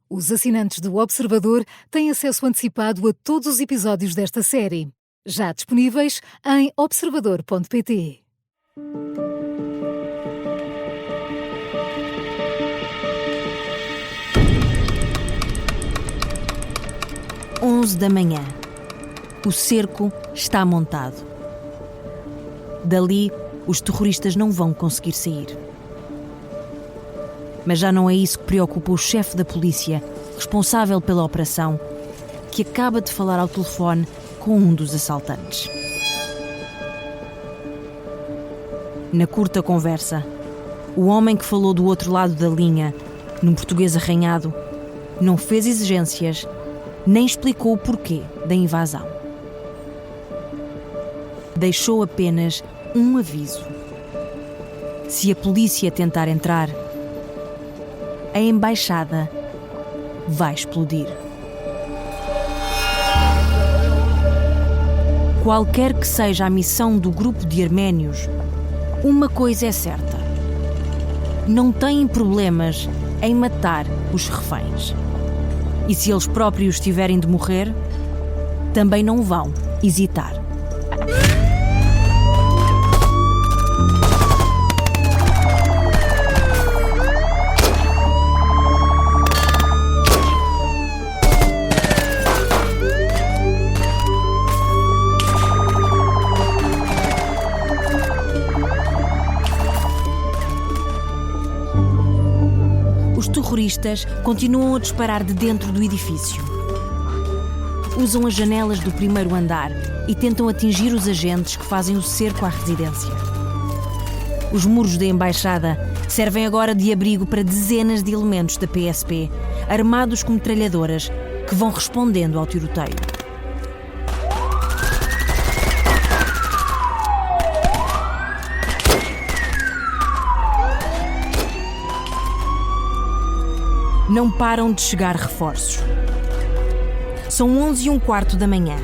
Os assinantes do Observador têm acesso antecipado a todos os episódios desta série, já disponíveis em observador.pt. 11 da manhã. O cerco está montado. Dali, os terroristas não vão conseguir sair. Mas já não é isso que preocupa o chefe da polícia, responsável pela operação, que acaba de falar ao telefone com um dos assaltantes. Na curta conversa, o homem que falou do outro lado da linha, num português arranhado, não fez exigências, nem explicou o porquê da invasão. Deixou apenas um aviso. Se a polícia tentar entrar, a embaixada vai explodir. Qualquer que seja a missão do grupo de arménios, uma coisa é certa: não têm problemas em matar os reféns. E se eles próprios tiverem de morrer, também não vão hesitar. Os terroristas continuam a disparar de dentro do edifício. Usam as janelas do primeiro andar e tentam atingir os agentes que fazem o cerco à residência. Os muros da embaixada servem agora de abrigo para dezenas de elementos da PSP, armados com metralhadoras, que vão respondendo ao tiroteio. Não param de chegar reforços. São 11h15 da manhã.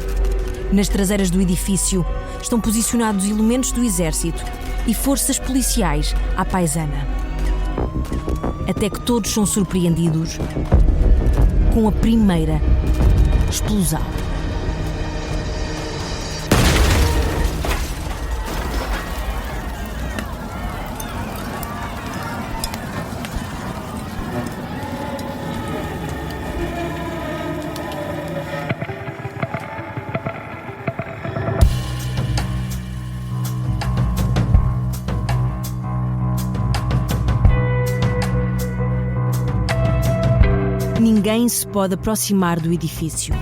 Nas traseiras do edifício estão posicionados elementos do exército e forças policiais à paisana. Até que todos são surpreendidos com a primeira explosão. Ninguém se pode aproximar do edifício.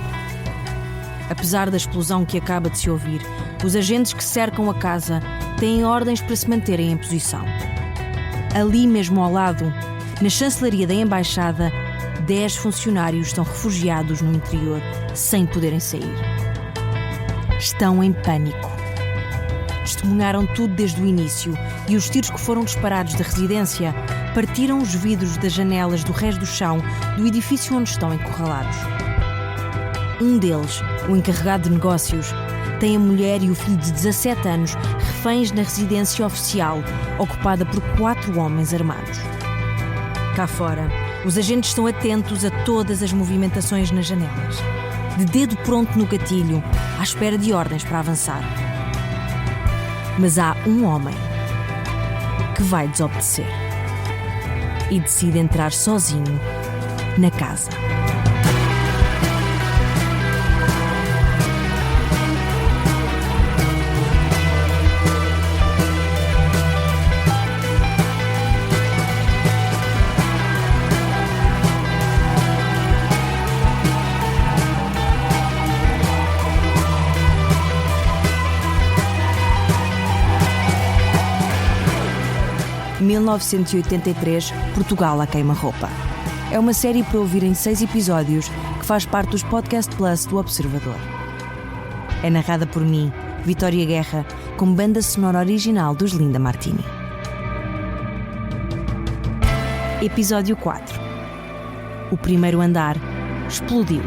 Apesar da explosão que acaba de se ouvir, os agentes que cercam a casa têm ordens para se manterem em posição. Ali mesmo ao lado, na chancelaria da embaixada, 10 funcionários estão refugiados no interior, sem poderem sair. Estão em pânico. Testemunharam tudo desde o início e os tiros que foram disparados da residência partiram os vidros das janelas do resto do chão do edifício onde estão encurralados. Um deles, o encarregado de negócios, tem a mulher e o filho de 17 anos reféns na residência oficial, ocupada por 4 homens armados. Cá fora, os agentes estão atentos a todas as movimentações nas janelas, de dedo pronto no gatilho, à espera de ordens para avançar. Mas há um homem que vai desobedecer e decide entrar sozinho na casa. Em 1983, Portugal à queima-roupa. É uma série para ouvir em 6 episódios que faz parte dos Podcast Plus do Observador. É narrada por mim, Vitória Guerra, com banda sonora original dos Linda Martini. Episódio 4. O primeiro andar explodiu.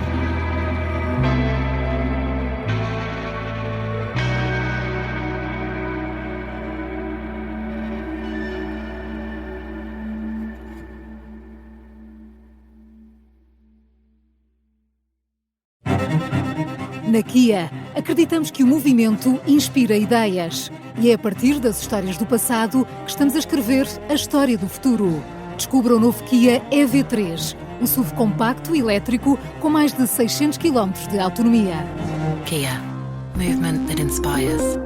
Na Kia, acreditamos que o movimento inspira ideias. E é a partir das histórias do passado que estamos a escrever a história do futuro. Descubra o novo Kia EV3, um SUV compacto e elétrico com mais de 600 km de autonomia. Kia. Movement that inspires.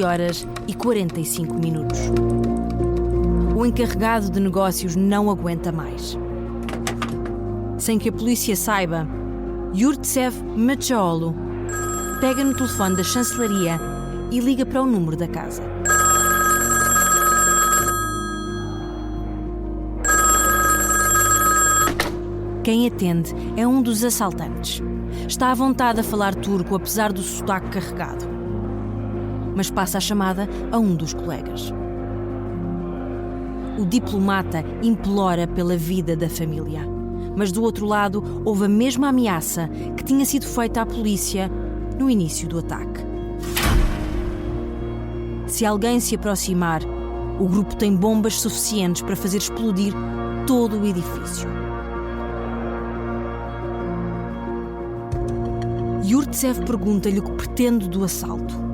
Horas e 45 minutos. O encarregado de negócios não aguenta mais. Sem que a polícia saiba, Yurtsev Machaolo pega no telefone da chancelaria e liga para o número da casa. Quem atende é um dos assaltantes. Está à vontade a falar turco, apesar do sotaque carregado. Mas passa a chamada a um dos colegas. O diplomata implora pela vida da família. Mas do outro lado houve a mesma ameaça que tinha sido feita à polícia no início do ataque. Se alguém se aproximar, o grupo tem bombas suficientes para fazer explodir todo o edifício. Yurtsev pergunta-lhe o que pretende do assalto.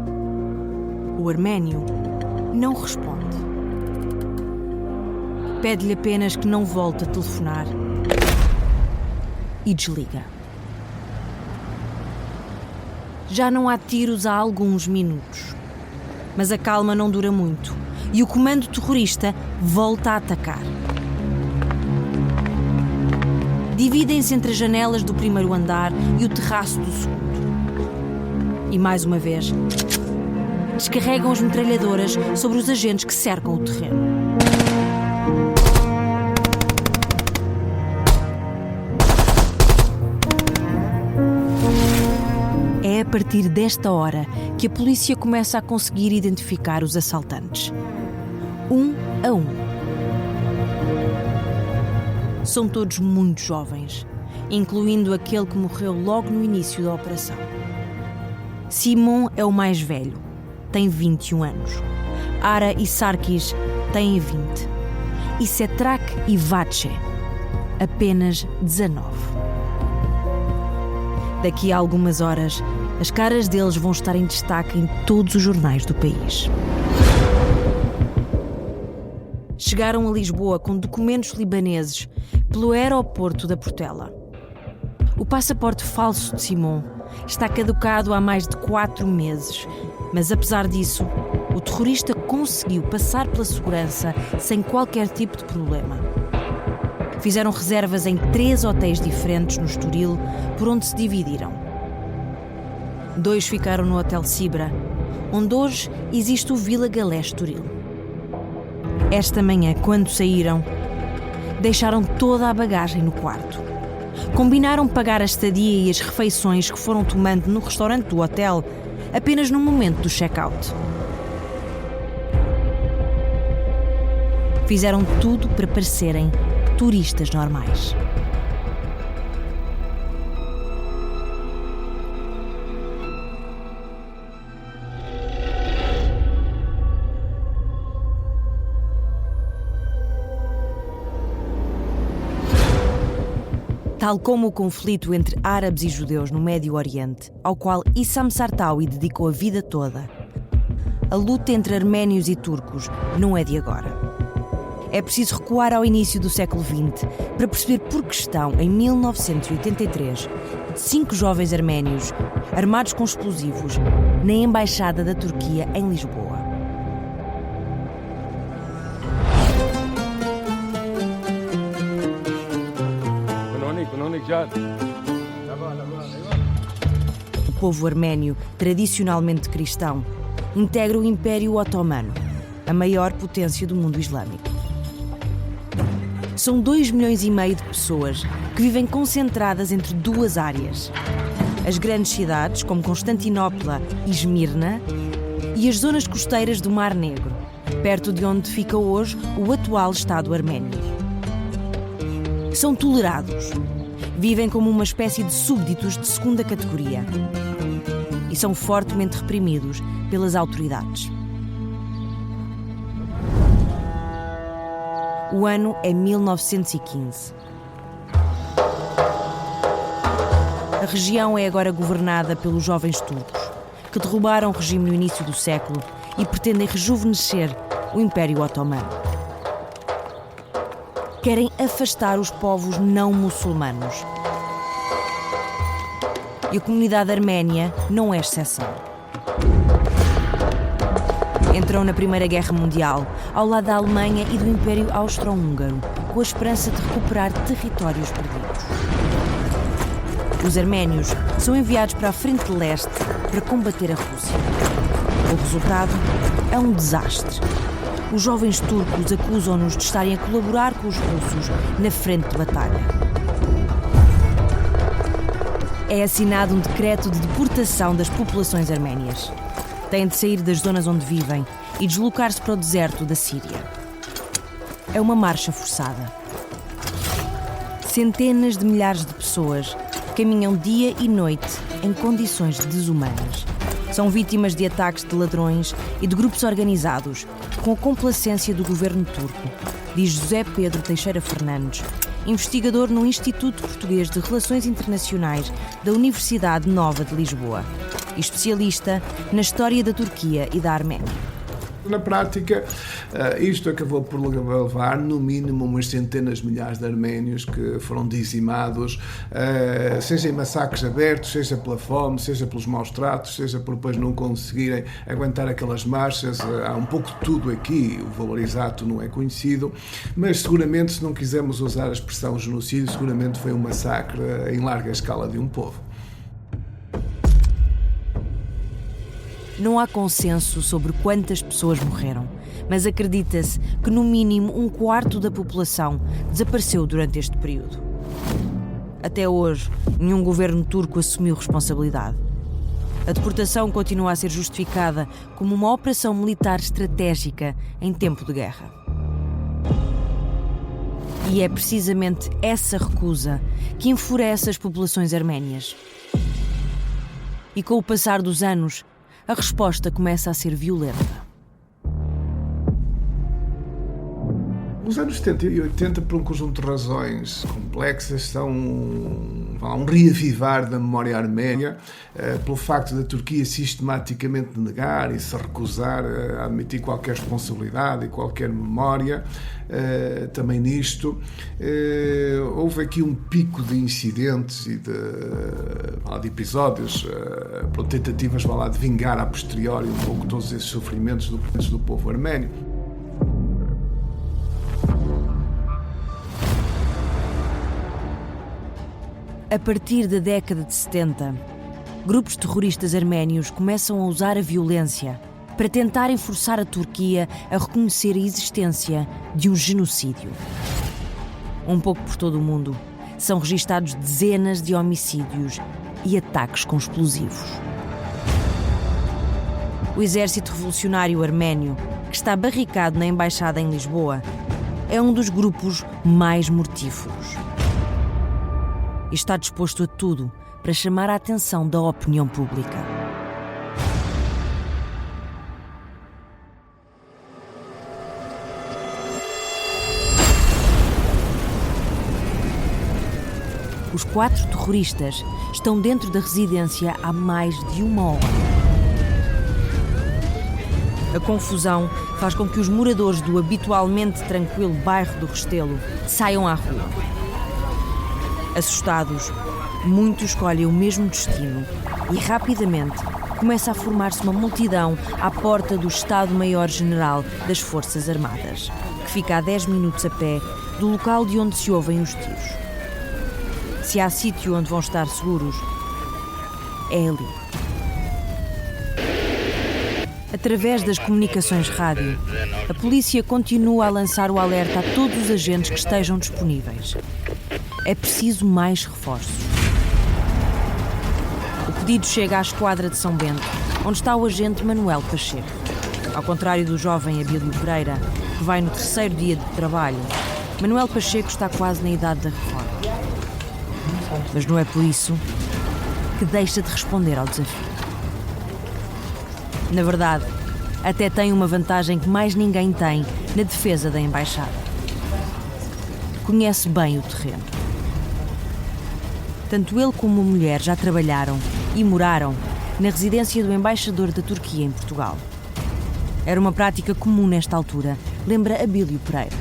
O arménio não responde. Pede-lhe apenas que não volte a telefonar e desliga. Já não há tiros há alguns minutos, mas a calma não dura muito e o comando terrorista volta a atacar. Dividem-se entre as janelas do primeiro andar e o terraço do segundo. E mais uma vez, descarregam as metralhadoras sobre os agentes que cercam o terreno. É a partir desta hora que a polícia começa a conseguir identificar os assaltantes. Um a um. São todos muito jovens, incluindo aquele que morreu logo no início da operação. Simon é o mais velho, tem 21 anos. Ara e Sarkis têm 20. E Setrak e Vatche, apenas 19. Daqui a algumas horas, as caras deles vão estar em destaque em todos os jornais do país. Chegaram a Lisboa com documentos libaneses pelo aeroporto da Portela. O passaporte falso de Simon está caducado há mais de 4 meses, mas apesar disso, o terrorista conseguiu passar pela segurança sem qualquer tipo de problema. Fizeram reservas em 3 hotéis diferentes no Estoril, por onde se dividiram. 2 ficaram no Hotel Sibra, onde hoje existe o Vila Galé Estoril. Esta manhã, quando saíram, deixaram toda a bagagem no quarto. Combinaram pagar a estadia e as refeições que foram tomando no restaurante do hotel apenas no momento do check-out. Fizeram tudo para parecerem turistas normais. Tal como o conflito entre árabes e judeus no Médio Oriente, ao qual Issam Sartawi dedicou a vida toda, a luta entre arménios e turcos não é de agora. É preciso recuar ao início do século XX para perceber por que estão, em 1983, 5 jovens arménios, armados com explosivos, na Embaixada da Turquia em Lisboa. O povo arménio, tradicionalmente cristão, integra o Império Otomano, a maior potência do mundo islâmico. São 2,5 milhões de pessoas que vivem concentradas entre 2 áreas. As grandes cidades, como Constantinopla e Esmirna, e as zonas costeiras do Mar Negro, perto de onde fica hoje o atual Estado arménio. São tolerados. Vivem como uma espécie de súbditos de segunda categoria e são fortemente reprimidos pelas autoridades. O ano é 1915. A região é agora governada pelos jovens turcos, que derrubaram o regime no início do século e pretendem rejuvenescer o Império Otomano. Querem afastar os povos não muçulmanos. E a comunidade arménia não é exceção. Entrou na Primeira Guerra Mundial, ao lado da Alemanha e do Império Austro-Húngaro, com a esperança de recuperar territórios perdidos. Os arménios são enviados para a frente de leste para combater a Rússia. O resultado é um desastre. Os jovens turcos acusam-nos de estarem a colaborar com os russos na frente de batalha. É assinado um decreto de deportação das populações arménias. Têm de sair das zonas onde vivem e deslocar-se para o deserto da Síria. É uma marcha forçada. Centenas de milhares de pessoas caminham dia e noite em condições desumanas. São vítimas de ataques de ladrões e de grupos organizados, com a complacência do governo turco, diz José Pedro Teixeira Fernandes, investigador no Instituto Português de Relações Internacionais da Universidade Nova de Lisboa e especialista na história da Turquia e da Arménia. Na prática, isto acabou por levar, no mínimo, umas centenas de milhares de arménios que foram dizimados, seja em massacres abertos, seja pela fome, seja pelos maus tratos, seja por depois não conseguirem aguentar aquelas marchas. Há um pouco de tudo aqui, o valor exato não é conhecido, mas seguramente, se não quisermos usar a expressão genocídio, seguramente foi um massacre em larga escala de um povo. Não há consenso sobre quantas pessoas morreram, mas acredita-se que no mínimo 1/4 da população desapareceu durante este período. Até hoje, nenhum governo turco assumiu responsabilidade. A deportação continua a ser justificada como uma operação militar estratégica em tempo de guerra. E é precisamente essa recusa que enfurece as populações arménias. E com o passar dos anos, a resposta começa a ser violenta. Os anos 70 e 80, por um conjunto de razões complexas, são um reavivar da memória arménia, pelo facto da Turquia sistematicamente negar e se recusar a admitir qualquer responsabilidade e qualquer memória. Também nisto houve aqui um pico de incidentes e de episódios, tentativas de vingar a posteriori um pouco todos esses sofrimentos do povo arménio. A partir da década de 70, grupos terroristas arménios começam a usar a violência para tentarem forçar a Turquia a reconhecer a existência de um genocídio. Um pouco por todo o mundo, são registados dezenas de homicídios e ataques com explosivos. O exército revolucionário arménio, que está barricado na embaixada em Lisboa, é um dos grupos mais mortíferos. E está disposto a tudo para chamar a atenção da opinião pública. Os 4 terroristas estão dentro da residência há mais de 1 hora. A confusão faz com que os moradores do habitualmente tranquilo bairro do Restelo saiam à rua. Assustados, muitos escolhem o mesmo destino e rapidamente começa a formar-se uma multidão à porta do Estado-Maior-General das Forças Armadas, que fica a 10 minutos a pé do local de onde se ouvem os tiros. Se há sítio onde vão estar seguros, é ali. Através das comunicações rádio, a polícia continua a lançar o alerta a todos os agentes que estejam disponíveis. É preciso mais reforços. O pedido chega à esquadra de São Bento, onde está o agente Manuel Pacheco. Ao contrário do jovem Abílio Pereira, que vai no 3º dia de trabalho, Manuel Pacheco está quase na idade da reforma. Mas não é por isso que deixa de responder ao desafio. Na verdade, até tem uma vantagem que mais ninguém tem na defesa da embaixada. conhece bem o terreno. Tanto ele como a mulher já trabalharam e moraram na residência do embaixador da Turquia em Portugal. Era uma prática comum nesta altura, lembra Abílio Pereira.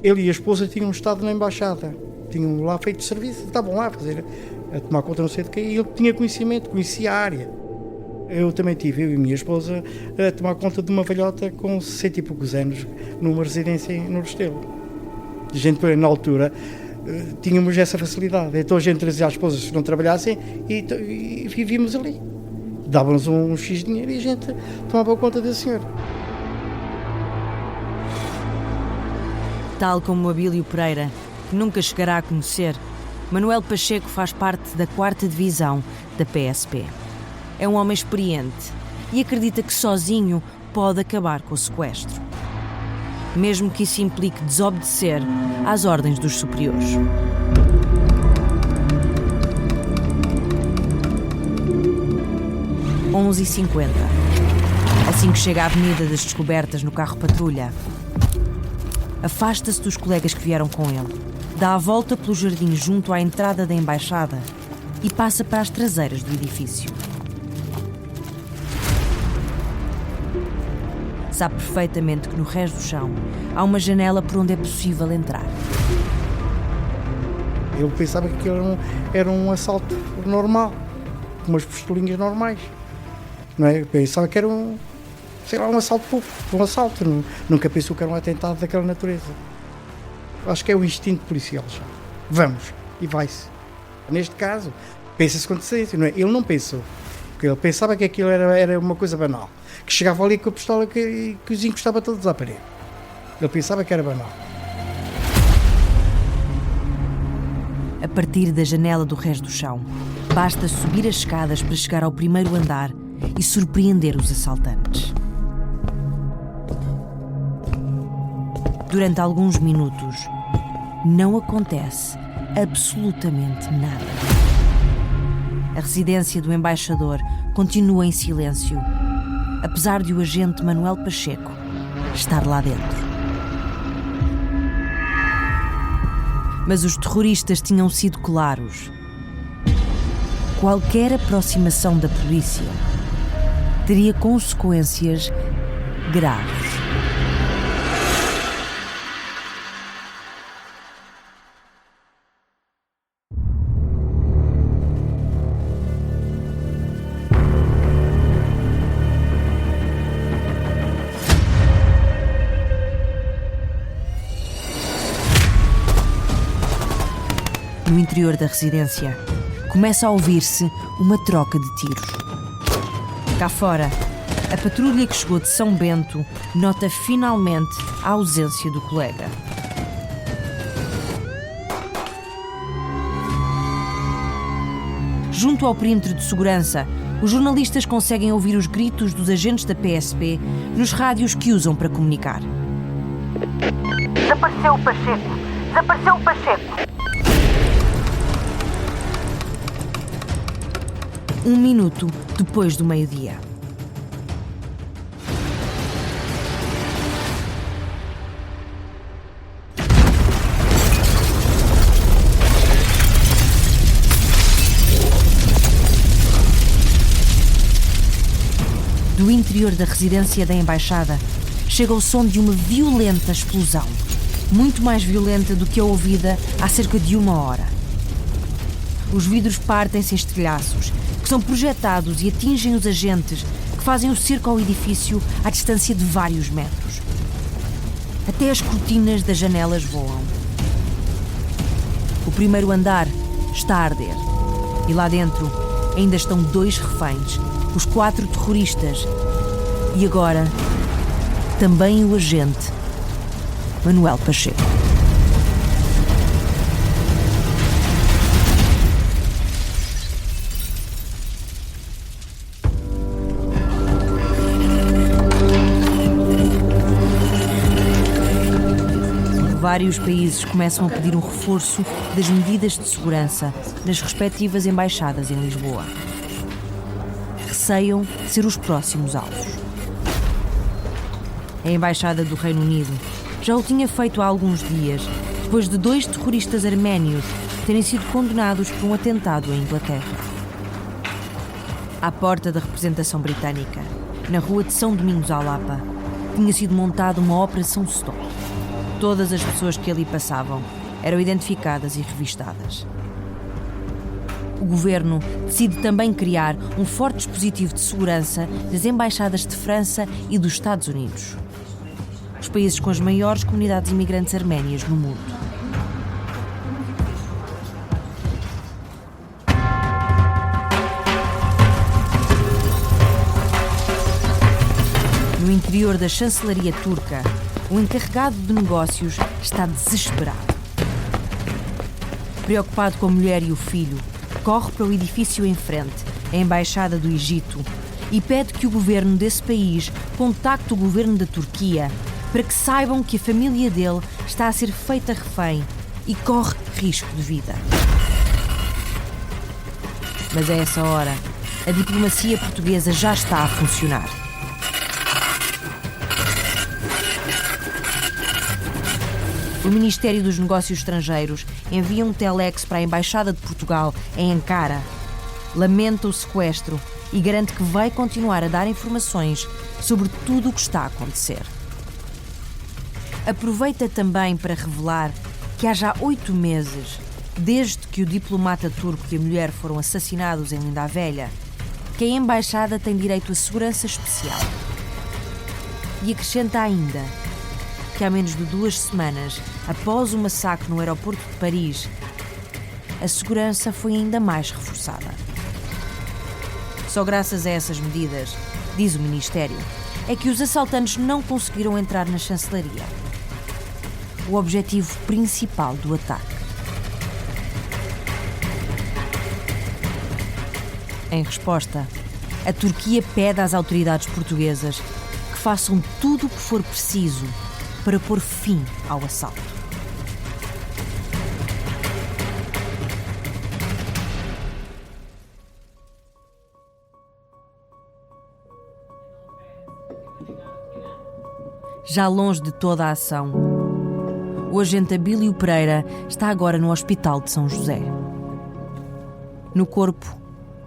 Ele e a esposa tinham estado na embaixada, tinham lá feito serviço, estavam lá a tomar conta não sei de quê, e ele tinha conhecimento, conhecia a área. Eu também tive, eu e a minha esposa, a tomar conta de uma velhota com 60 e poucos anos, numa residência no Restelo. A gente, na altura, tínhamos essa facilidade. Então a gente trazia as esposas que não trabalhassem e vivíamos ali. Davam-nos um X de dinheiro e a gente tomava conta da senhora. Tal como Abílio Pereira, que nunca chegará a conhecer, Manuel Pacheco faz parte da 4ª Divisão da PSP. É um homem experiente e acredita que sozinho pode acabar com o sequestro, mesmo que isso implique desobedecer às ordens dos superiores. Às 11h50, assim que chega à Avenida das Descobertas no carro patrulha, afasta-se dos colegas que vieram com ele, dá a volta pelo jardim junto à entrada da embaixada e passa para as traseiras do edifício. Sabe perfeitamente que no resto do chão há uma janela por onde é possível entrar. Eu pensava que aquilo era um assalto normal, com umas pistolinhas normais. Não é? Eu pensava que era um assalto público, um assalto. Nunca pensou que era um atentado daquela natureza. Acho que é o instinto policial já. Vamos, e vai-se. Neste caso, pensa-se com decência, não é? Ele não pensou, porque ele pensava que aquilo era uma coisa banal. Que chegava ali com a pistola que os encostava todos à parede. Ele pensava que era banal. A partir da janela do resto do chão, basta subir as escadas para chegar ao primeiro andar e surpreender os assaltantes. Durante alguns minutos, não acontece absolutamente nada. A residência do embaixador continua em silêncio, apesar de o agente Manuel Pacheco estar lá dentro. Mas os terroristas tinham sido claros. Qualquer aproximação da polícia teria consequências graves. No interior da residência, começa a ouvir-se uma troca de tiros. Cá fora, a patrulha que chegou de São Bento nota finalmente a ausência do colega. Junto ao perímetro de segurança, os jornalistas conseguem ouvir os gritos dos agentes da PSP nos rádios que usam para comunicar. Desapareceu o Pacheco! Desapareceu o Pacheco! 1 minuto depois do meio-dia. Do interior da residência da embaixada chega o som de uma violenta explosão, muito mais violenta do que a ouvida há cerca de 1 hora. Os vidros partem-se em estilhaços, que são projetados e atingem os agentes que fazem o cerco ao edifício à distância de vários metros. Até as cortinas das janelas voam. O primeiro andar está a arder e lá dentro ainda estão 2 reféns, os 4 terroristas e agora também o agente Manuel Pacheco. Vários países começam a pedir um reforço das medidas de segurança nas respectivas embaixadas em Lisboa. Receiam ser os próximos alvos. A Embaixada do Reino Unido já o tinha feito há alguns dias, depois de 2 terroristas arménios terem sido condenados por um atentado em Inglaterra. À porta da representação britânica, na rua de São Domingos à Lapa, tinha sido montada uma operação stop. Todas as pessoas que ali passavam eram identificadas e revistadas. O governo decide também criar um forte dispositivo de segurança das embaixadas de França e dos Estados Unidos, os países com as maiores comunidades imigrantes arménias no mundo. No interior da chancelaria turca, o encarregado de negócios está desesperado. Preocupado com a mulher e o filho, corre para o edifício em frente, a Embaixada do Egito, e pede que o governo desse país contacte o governo da Turquia para que saibam que a família dele está a ser feita refém e corre risco de vida. Mas a essa hora, a diplomacia portuguesa já está a funcionar. O Ministério dos Negócios Estrangeiros envia um telex para a Embaixada de Portugal em Ankara, lamenta o sequestro e garante que vai continuar a dar informações sobre tudo o que está a acontecer. Aproveita também para revelar que há já 8 meses, desde que o diplomata turco e a mulher foram assassinados em Linda a Velha, que a Embaixada tem direito a segurança especial. E acrescenta ainda que há menos de 2 semanas, após o massacre no aeroporto de Paris, a segurança foi ainda mais reforçada. Só graças a essas medidas, diz o Ministério, é que os assaltantes não conseguiram entrar na chancelaria, o objetivo principal do ataque. Em resposta, a Turquia pede às autoridades portuguesas que façam tudo o que for preciso para pôr fim ao assalto. Já longe de toda a ação, o agente Abílio Pereira está agora no Hospital de São José. No corpo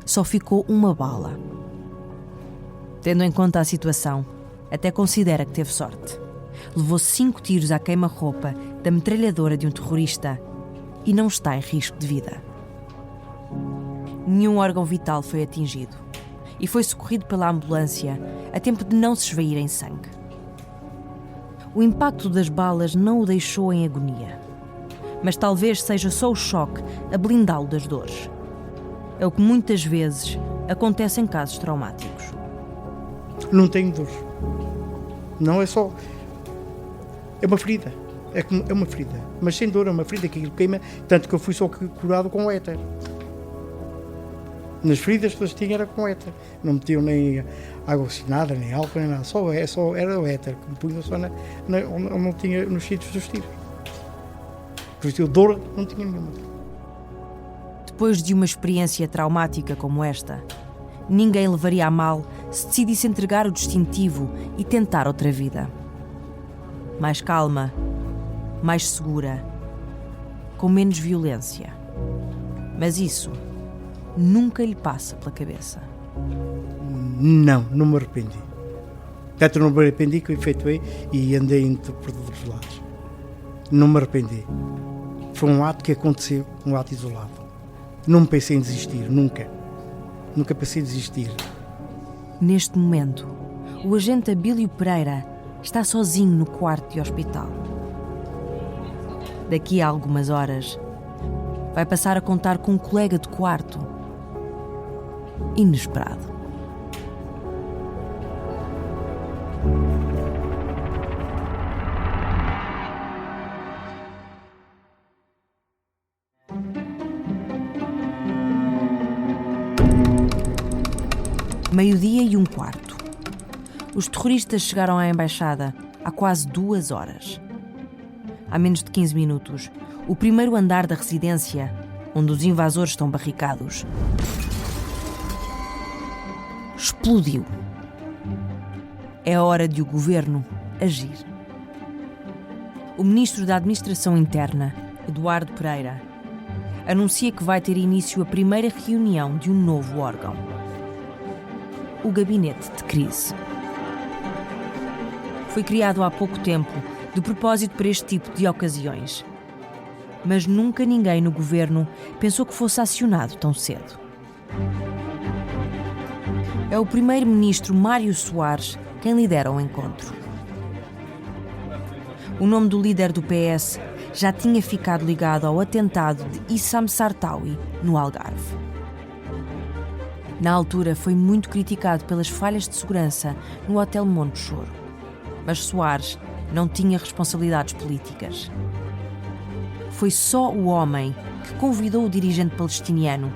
só ficou uma bala. Tendo em conta a situação, até considera que teve sorte. Levou 5 tiros à queima-roupa da metralhadora de um terrorista e não está em risco de vida. Nenhum órgão vital foi atingido e foi socorrido pela ambulância a tempo de não se esvair em sangue. O impacto das balas não o deixou em agonia, mas talvez seja só o choque a blindá-lo das dores. É o que muitas vezes acontece em casos traumáticos. Não tenho dores. Não é só... É uma ferida. É uma ferida. Mas sem dor, é uma ferida que aquilo queima. Tanto que eu fui só curado com éter. Nas feridas todas tinham era com éter. Não metiam nem água oxigenada, nem álcool, nem nada. Só era o éter. Que me punham só não tinha nos sítios dos tiros. Por isso, dor não tinha nenhuma. Depois de uma experiência traumática como esta, ninguém levaria a mal se decidisse entregar o distintivo e tentar outra vida. Mais calma, mais segura, com menos violência. Mas isso nunca lhe passa pela cabeça. Não me arrependi. Tanto não me arrependi que eu efetuei e andei por todos os lados. Não me arrependi. Foi um ato que aconteceu, um ato isolado. Não pensei em desistir, nunca. Nunca pensei em desistir. Neste momento, o agente Abílio Pereira está sozinho no quarto de hospital. Daqui a algumas horas, vai passar a contar com um colega de quarto. Inesperado. Meio-dia e 1/4. Os terroristas chegaram à embaixada há quase 2 horas. Há menos de 15 minutos, o primeiro andar da residência, onde os invasores estão barricados, explodiu. É hora de o governo agir. O ministro da Administração Interna, Eduardo Pereira, anuncia que vai ter início a primeira reunião de um novo órgão: o Gabinete de Crise. Foi criado há pouco tempo de propósito para este tipo de ocasiões. Mas nunca ninguém no governo pensou que fosse acionado tão cedo. É o primeiro-ministro Mário Soares quem lidera o encontro. O nome do líder do PS já tinha ficado ligado ao atentado de Issam Sartawi, no Algarve. Na altura foi muito criticado pelas falhas de segurança no Hotel Monte Choro. Mas Soares não tinha responsabilidades políticas. Foi só o homem que convidou o dirigente palestiniano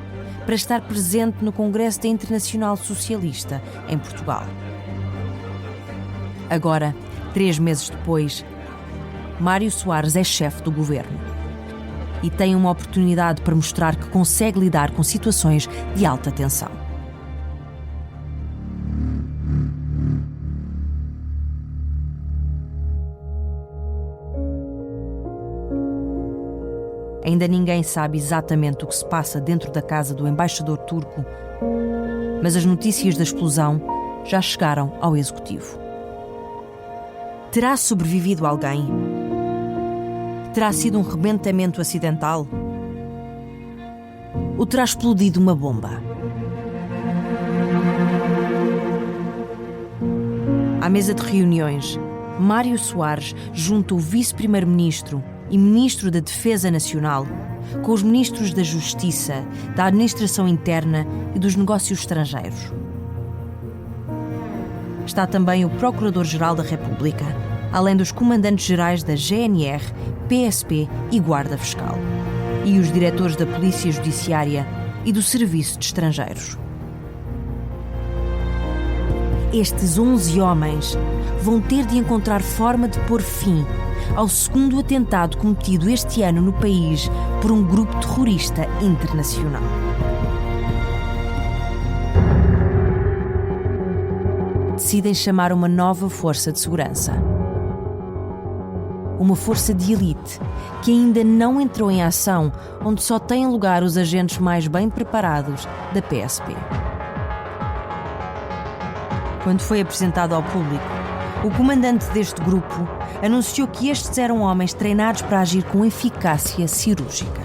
para estar presente no Congresso da Internacional Socialista, em Portugal. Agora, 3 meses depois, Mário Soares é chefe do governo e tem uma oportunidade para mostrar que consegue lidar com situações de alta tensão. Ainda ninguém sabe exatamente o que se passa dentro da casa do embaixador turco, mas as notícias da explosão já chegaram ao executivo. Terá sobrevivido alguém? Terá sido um rebentamento acidental? Ou terá explodido uma bomba? À mesa de reuniões, Mário Soares junta o vice-primeiro-ministro e ministro da Defesa Nacional com os ministros da Justiça, da Administração Interna e dos Negócios Estrangeiros. Está também o Procurador-Geral da República, além dos comandantes-gerais da GNR, PSP e Guarda Fiscal, e os diretores da Polícia Judiciária e do Serviço de Estrangeiros. Estes 11 homens vão ter de encontrar forma de pôr fim ao segundo atentado cometido este ano no país por um grupo terrorista internacional. Decidem chamar uma nova força de segurança. Uma força de elite que ainda não entrou em ação, onde só têm lugar os agentes mais bem preparados da PSP. Quando foi apresentado ao público, o comandante deste grupo anunciou que estes eram homens treinados para agir com eficácia cirúrgica.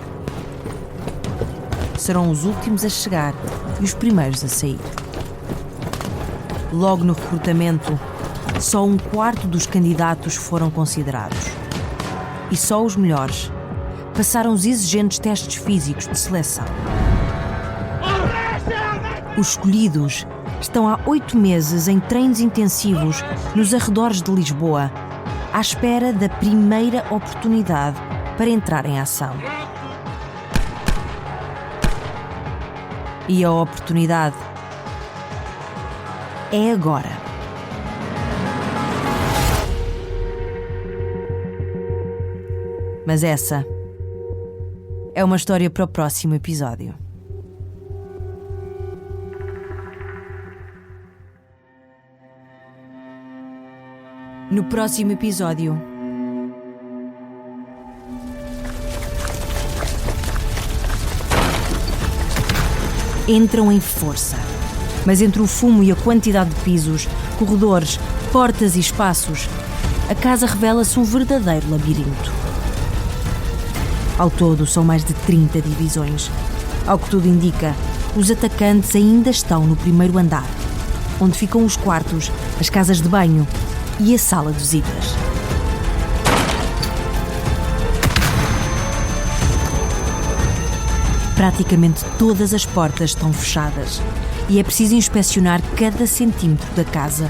Serão os últimos a chegar e os primeiros a sair. Logo no recrutamento, só 1/4 dos candidatos foram considerados. E só os melhores passaram os exigentes testes físicos de seleção. Os escolhidos estão há 8 meses em treinos intensivos nos arredores de Lisboa, à espera da primeira oportunidade para entrar em ação. E a oportunidade é agora. Mas essa é uma história para o próximo episódio. No próximo episódio, entram em força, mas entre o fumo e a quantidade de pisos, corredores, portas e espaços, a casa revela-se um verdadeiro labirinto. Ao todo, são mais de 30 divisões. Ao que tudo indica, os atacantes ainda estão no primeiro andar, onde ficam os quartos, as casas de banho e a sala de visitas. Praticamente todas as portas estão fechadas e é preciso inspecionar cada centímetro da casa,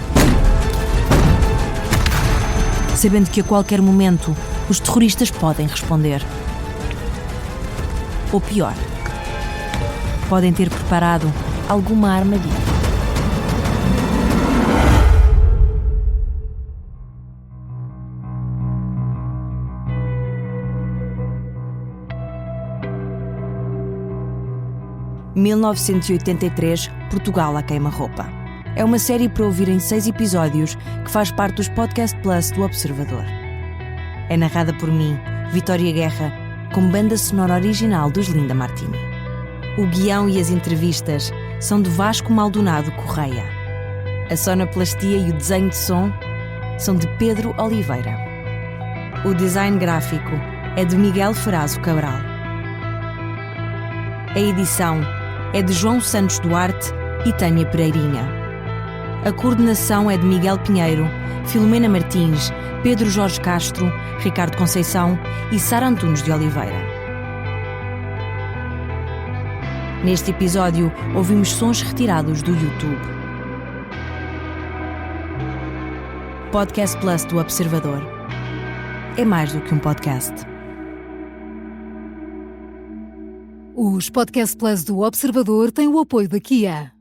sabendo que a qualquer momento os terroristas podem responder. Ou pior, podem ter preparado alguma armadilha. Em 1983, Portugal a queima-roupa. É uma série para ouvir em 6 episódios que faz parte dos Podcast Plus do Observador. É narrada por mim, Vitória Guerra, com banda sonora original dos Linda Martini. O guião e as entrevistas são de Vasco Maldonado Correia. A sonoplastia e o desenho de som são de Pedro Oliveira. O design gráfico é de Miguel Ferrazo Cabral. A edição é de João Santos Duarte e Tânia Pereirinha. A coordenação é de Miguel Pinheiro, Filomena Martins, Pedro Jorge Castro, Ricardo Conceição e Sara Antunes de Oliveira. Neste episódio, ouvimos sons retirados do YouTube. Podcast Plus do Observador. É mais do que um podcast. Os Podcast Plus do Observador têm o apoio da Kia.